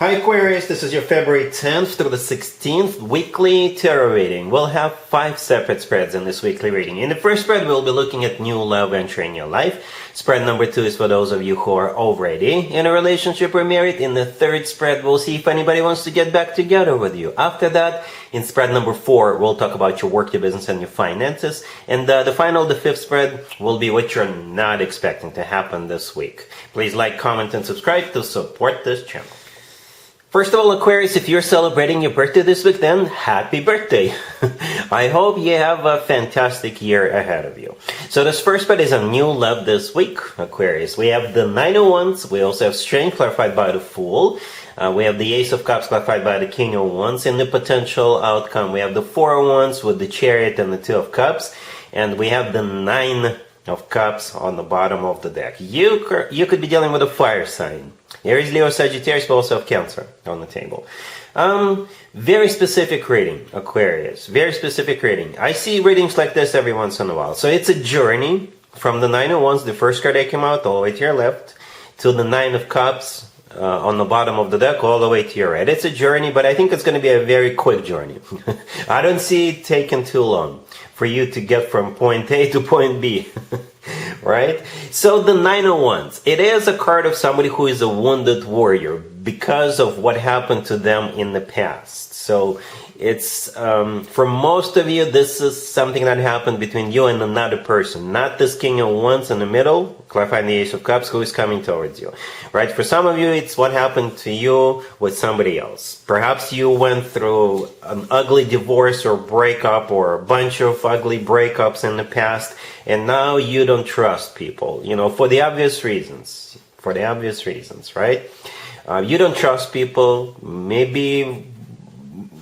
Hi Aquarius, this is your February 10th through the 16th weekly tarot reading. We'll have 5 separate spreads in this weekly reading. In the first spread, we'll be looking at new love entering your life. Spread number 2 is for those of you who are already in a relationship or married. In the third spread, we'll see if anybody wants to get back together with you. After that, in spread number 4, we'll talk about your work, your business, and your finances. And the fifth spread, will be what you're not expecting to happen this week. Please like, comment, and subscribe to support this channel. First of all, Aquarius, if you're celebrating your birthday this week, then happy birthday. I hope you have a fantastic year ahead of you. So this first spread is a new love this week, Aquarius. We have the Nine of Wands. We also have Strength clarified by the Fool. We have the Ace of Cups clarified by the King of Wands. In the potential outcome, we have the Four of Wands with the Chariot and the Two of Cups. And we have the Nine of Cups on the bottom of the deck. You could be dealing with a fire sign. Aries, Leo, Sagittarius, but also have Cancer on the table. Very specific reading, Aquarius. Very specific reading. I see readings like this every once in a while. So it's a journey from the Nine of Wands, the first card that came out, all the way to your left, to the Nine of Cups on the bottom of the deck, all the way to your right. It's a journey, but I think it's going to be a very quick journey. I don't see it taking too long for you to get from point A to point B. Right? So the Nine of Wands, it is a card of somebody who is a wounded warrior because of what happened to them in the past. So it's, for most of you, this is something that happened between you and another person, not this King of Wands in the middle, clarifying the Ace of Cups, who is coming towards you. Right? For some of you, it's what happened to you with somebody else. Perhaps you went through an ugly divorce or breakup or a bunch of ugly breakups in the past, and now you don't trust people, for the obvious reasons. For the obvious reasons, right? You don't trust people. Maybe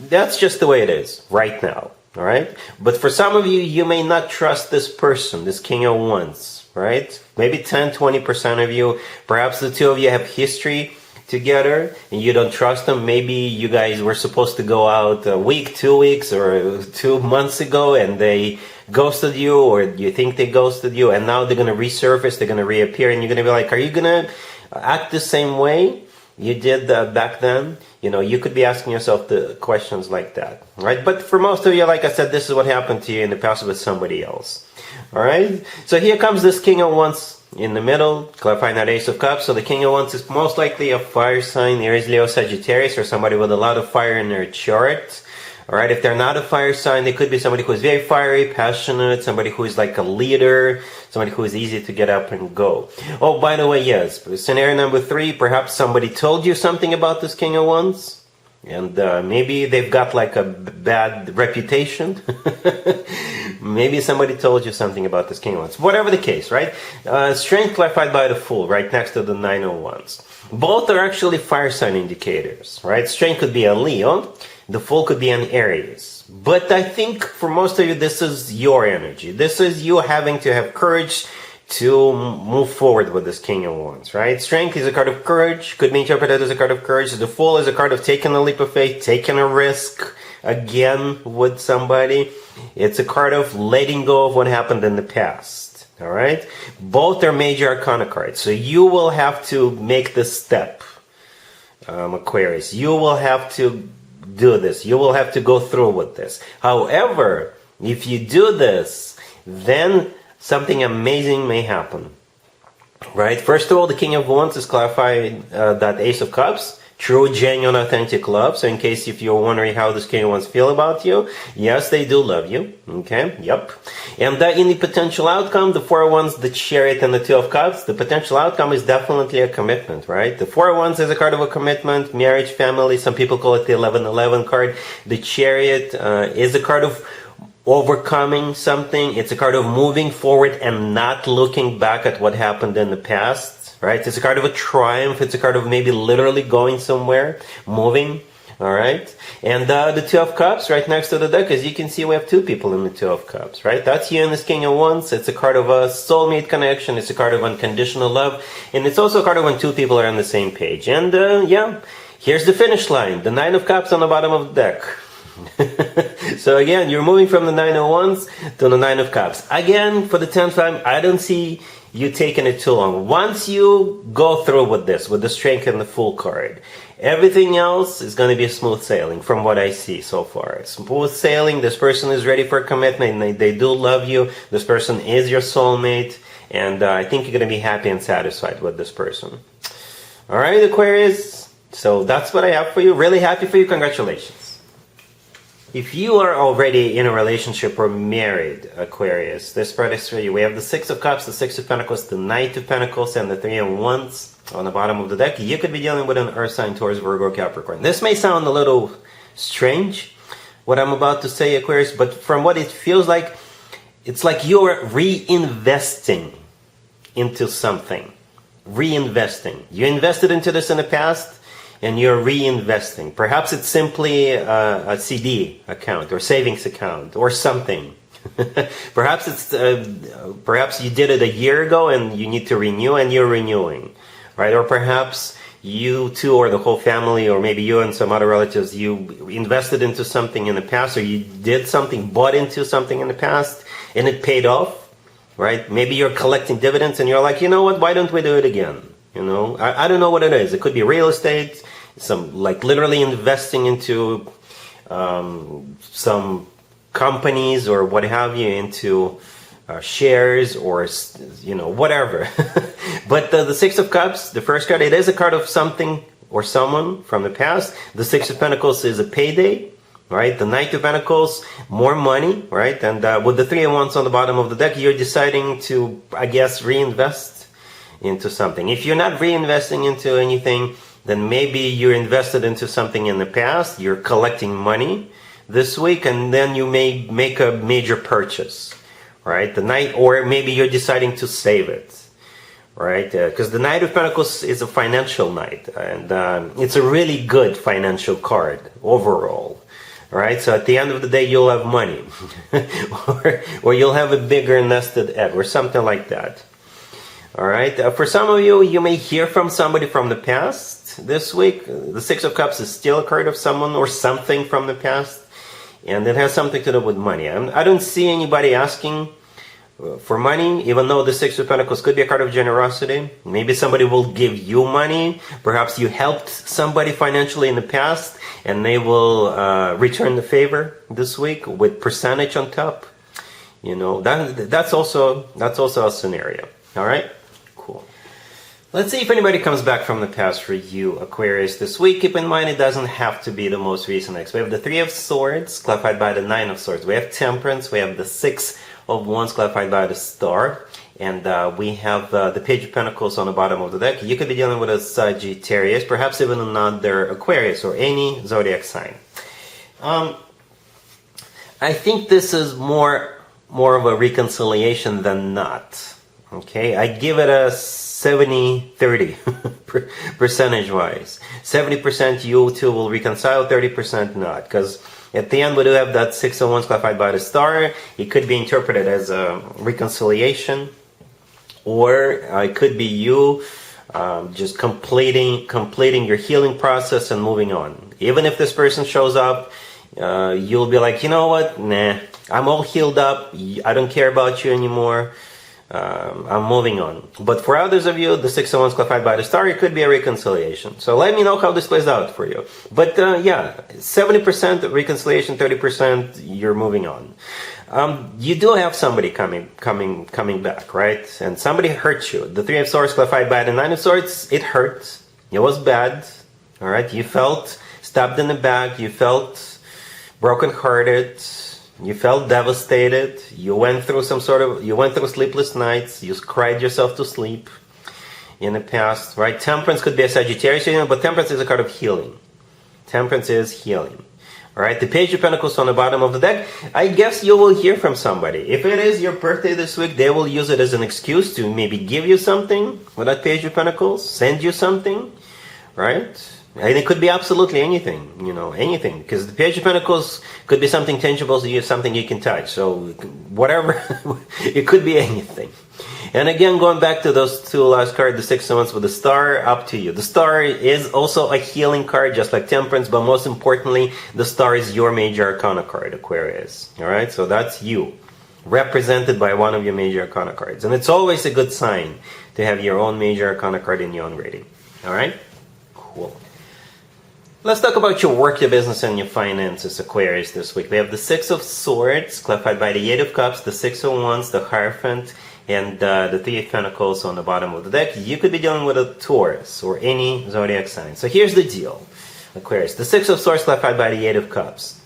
that's just the way it is right now, all right? But for some of you, you may not trust this person, this King of Wands, right? Maybe 10, 20% of you, perhaps the two of you have history together and you don't trust them. Maybe you guys were supposed to go out a week, 2 weeks, or 2 months ago and they ghosted you, or you think they ghosted you, and now they're going to resurface, they're going to reappear, and you're going to be like, are you going to act the same way you did back then? You could be asking yourself the questions like that, right? But for most of you, like I said, this is what happened to you in the past with somebody else, all right? So here comes this King of Wands in the middle, clarifying that Ace of Cups. So the King of Wands is most likely a fire sign, Aries, Leo, Sagittarius, or somebody with a lot of fire in their chart. All right, if they're not a fire sign, they could be somebody who is very fiery, passionate, somebody who is like a leader, somebody who is easy to get up and go. Oh, by the way, yes, scenario number 3, perhaps somebody told you something about this King of Wands, and maybe they've got like a bad reputation. Maybe somebody told you something about this King of Wands. Whatever the case, right? Strength clarified by the Fool, right next to the Nine of Wands. Both are actually fire sign indicators, right? Strength could be a Leo. The Fool could be an Aries. But I think for most of you, this is your energy. This is you having to have courage to move forward with this King of Wands, right? Strength is a card of courage, could be interpreted as a card of courage. The Fool is a card of taking a leap of faith, taking a risk again with somebody. It's a card of letting go of what happened in the past, all right? Both are major arcana cards. So you will have to make this step, Aquarius. You will have to do this. You will have to go through with this. However, if you do this, then something amazing may happen, right? First of all, the King of Wands is clarifying that Ace of Cups, true, genuine, authentic love. So in case if you're wondering how this King of Wands feel about you, yes, they do love you. Okay, yep. And in the potential outcome, the Four of Wands, the Chariot, and the Two of Cups, the potential outcome is definitely a commitment, right? The Four of Wands is a card of a commitment, marriage, family. Some people call it the 1111 card. The Chariot is a card of overcoming something. It's a card of moving forward and not looking back at what happened in the past. Right? It's a card of a triumph. It's a card of maybe literally going somewhere, moving. All right? And the Two of Cups right next to the deck, as you can see, we have 2 people in the Two of Cups, right? That's you and this King of Wands. It's a card of a soulmate connection. It's a card of unconditional love. And it's also a card of when 2 people are on the same page. And yeah, here's the finish line. The Nine of Cups on the bottom of the deck. So again, you're moving from the Nine of Wands to the Nine of Cups. Again, for the 10th time, I don't see you're taking it too long. Once you go through with this, with the strength and the Fool card, everything else is going to be smooth sailing from what I see so far. Smooth sailing, this person is ready for commitment, they do love you, this person is your soulmate, and I think you're going to be happy and satisfied with this person. Alright, Aquarius, so that's what I have for you. Really happy for you, congratulations. If you are already in a relationship or married, Aquarius, this spread is for you. We have the Six of Cups, the Six of Pentacles, the Knight of Pentacles, and the Three of Wands on the bottom of the deck. You could be dealing with an Earth sign, Taurus, Virgo, Capricorn. This may sound a little strange, what I'm about to say, Aquarius, but from what it feels like, it's like you're reinvesting into something. Reinvesting. You invested into this in the past, and you're reinvesting. Perhaps it's simply a CD account or savings account or something. Perhaps it's perhaps you did it a year ago and you need to renew and you're renewing, right? Or perhaps you too, or the whole family, or maybe you and some other relatives, you invested into something in the past, or you did something, bought into something in the past, and it paid off, right? Maybe you're collecting dividends and you're like, you know what? Why don't we do it again? You know, I don't know what it is. It could be real estate, some like literally investing into some companies or what have you, into shares or, you know, whatever. But the Six of Cups, the first card, it is a card of something or someone from the past. The Six of Pentacles is a payday, right? The Knight of Pentacles, more money, right? And with the Three of Wands on the bottom of the deck, you're deciding to, I guess, reinvest into something. If you're not reinvesting into anything, then maybe you're invested into something in the past, you're collecting money this week, and then you may make a major purchase, right? The Knight, or maybe you're deciding to save it, right? Because the Knight of Pentacles is a financial knight, and it's a really good financial card overall, right? So at the end of the day, you'll have money, or you'll have a bigger nested egg, or something like that. All right. For some of you, you may hear from somebody from the past this week. The Six of Cups is still a card of someone or something from the past, and it has something to do with money. I don't see anybody asking for money, even though the Six of Pentacles could be a card of generosity. Maybe somebody will give you money. Perhaps you helped somebody financially in the past, and they will return the favor this week with percentage on top. You know, that's also a scenario. All right. Let's see if anybody comes back from the past for you, Aquarius, this week. Keep in mind, it doesn't have to be the most recent ex. We have the Three of Swords, clarified by the Nine of Swords. We have Temperance. We have the Six of Wands, clarified by the Star. And we have the Page of Pentacles on the bottom of the deck. You could be dealing with a Sagittarius, perhaps even another Aquarius, or any Zodiac sign. I think this is more of a reconciliation than not. Okay, I give it a 70-30 percentage-wise. 70% you two will reconcile, 30% not. Because at the end we do have that Six of Wands clarified by the Star. It could be interpreted as a reconciliation, or it could be you just completing your healing process and moving on. Even if this person shows up, you'll be like, you know what, nah, I'm all healed up, I don't care about you anymore. I'm moving on. But for others of you, the Six of Wands clarified by the Star, it could be a reconciliation. So let me know how this plays out for you. But yeah, 70% reconciliation, 30% you're moving on. You do have somebody coming back, right? And somebody hurt you. The Three of Swords clarified by the Nine of Swords, it hurt. It was bad. All right, you felt stabbed in the back. You felt brokenhearted. You felt devastated. You went through sleepless nights. You cried yourself to sleep in the past, right? Temperance could be a Sagittarius, but Temperance is a card of healing. Temperance is healing. All right, the Page of Pentacles on the bottom of the deck. I guess you will hear from somebody. If it is your birthday this week, they will use it as an excuse to maybe give you something with that Page of Pentacles, send you something, right? And it could be absolutely anything, you know, anything. Because the Page of Pentacles could be something tangible, something you can touch. So whatever, it could be anything. And again, going back to those two last cards, the Six of Wands with the Star, up to you. The Star is also a healing card, just like Temperance, but most importantly, the Star is your major arcana card, Aquarius. All right, so that's you. represented by one of your major arcana cards. And it's always a good sign to have your own major arcana card in your own reading. Alright? Cool. Let's talk about your work, your business, and your finances, Aquarius, this week. We have the Six of Swords, clarified by the Eight of Cups, the Six of Wands, the Hierophant, and the Three of Pentacles on the bottom of the deck. You could be dealing with a Taurus or any zodiac sign. So here's the deal, Aquarius. The Six of Swords clarified by the Eight of Cups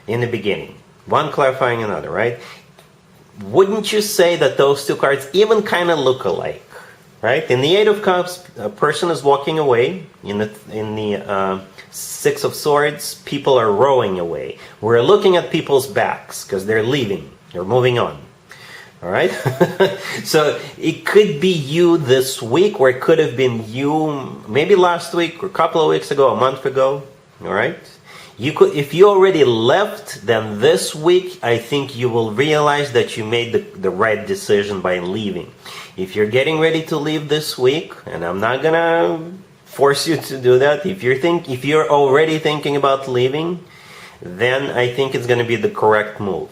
in the beginning. One clarifying another, right? Wouldn't you say that those two cards even kind of look alike, right? In the Eight of Cups, a person is walking away. In the Six of Swords, people are rowing away. We're looking at people's backs because they're leaving. They're moving on. All right? So it could be you this week, or it could have been you maybe last week or a couple of weeks ago, a month ago. All right? You could, if you already left, then this week I think you will realize that you made the right decision by leaving. If you're getting ready to leave this week, and I'm not gonna force you to do that, if you're already thinking about leaving, then I think it's gonna be the correct move.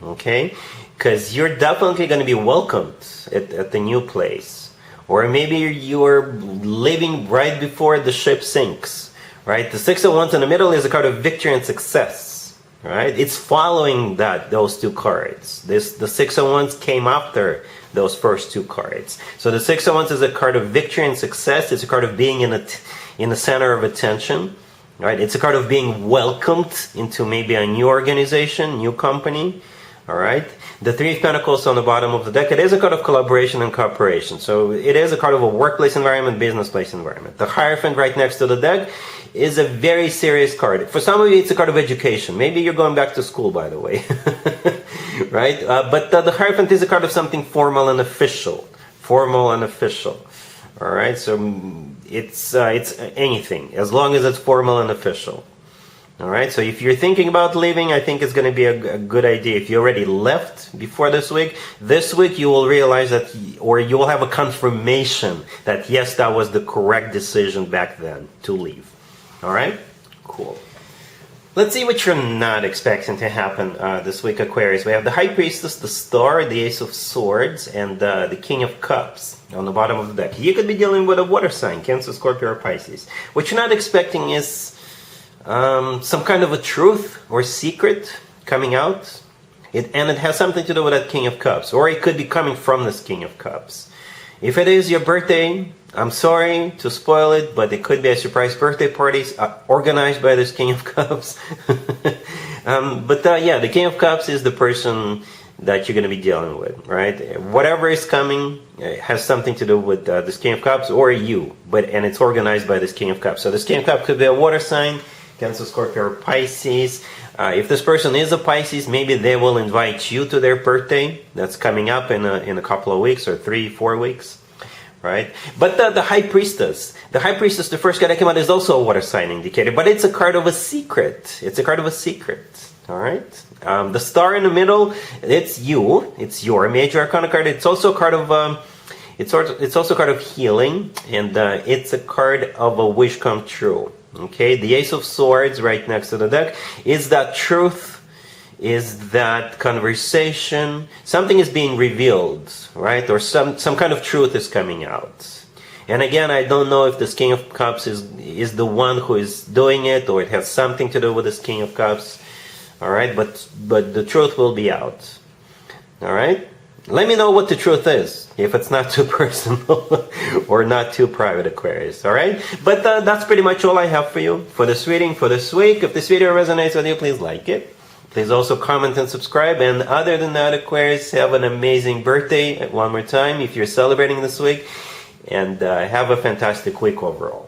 Okay? Because you're definitely going to be welcomed at the new place. Or maybe you're leaving right before the ship sinks. Right? The Six of Wands in the middle is a card of victory and success. Right? It's following those two cards. The Six of Wands came after those first two cards. So the Six of Wands is a card of victory and success. It's a card of being in the center of attention. Right? It's a card of being welcomed into maybe a new organization, new company. All right. The Three of Pentacles on the bottom of the deck, it is a card of collaboration and cooperation. So it is a card of a workplace environment, business place environment. The Hierophant right next to the deck is a very serious card. For some of you, it's a card of education. Maybe you're going back to school, by the way. Right? But the Hierophant is a card of something formal and official. Formal and official. All right. So it's anything, as long as it's formal and official. Alright, so if you're thinking about leaving, I think it's going to be a good idea. If you already left before this week you will realize that, or you will have a confirmation that yes, that was the correct decision back then to leave. Alright? Cool. Let's see what you're not expecting to happen this week, Aquarius. We have the High Priestess, the Star, the Ace of Swords, and the King of Cups on the bottom of the deck. You could be dealing with a water sign, Cancer, Scorpio, or Pisces. What you're not expecting is some kind of a truth or secret coming out, and it has something to do with that King of Cups, or it could be coming from this King of Cups. If it is your birthday, I'm sorry to spoil it, but it could be a surprise birthday party organized by this King of Cups. Yeah, the King of Cups is the person that you're going to be dealing with, right? Whatever is coming has something to do with this King of Cups or you, and it's organized by this King of Cups. So this King of Cups could be a water sign, Cancer, Scorpio, or Pisces. If this person is a Pisces, maybe they will invite you to their birthday. That's coming up in a couple of weeks or 3-4 weeks, right? But the High Priestess, the first card that came out, is also a water sign indicator, but it's a card of a secret. It's a card of a secret, all right? The Star in the middle, it's you. It's your major arcana card. It's also a card of it's also a card of healing, and it's a card of a wish come true. Okay, the Ace of Swords right next to the deck is that truth, is that conversation. Something is being revealed, right? Or some kind of truth is coming out. And again, I don't know if this King of Cups is the one who is doing it, or it has something to do with this King of Cups. All right, but the truth will be out. All right. Let me know what the truth is, if it's not too personal or not too private, Aquarius, alright? But that's pretty much all I have for you for this reading for this week. If this video resonates with you, please like it. Please also comment and subscribe. And other than that, Aquarius, have an amazing birthday one more time if you're celebrating this week. And have a fantastic week overall.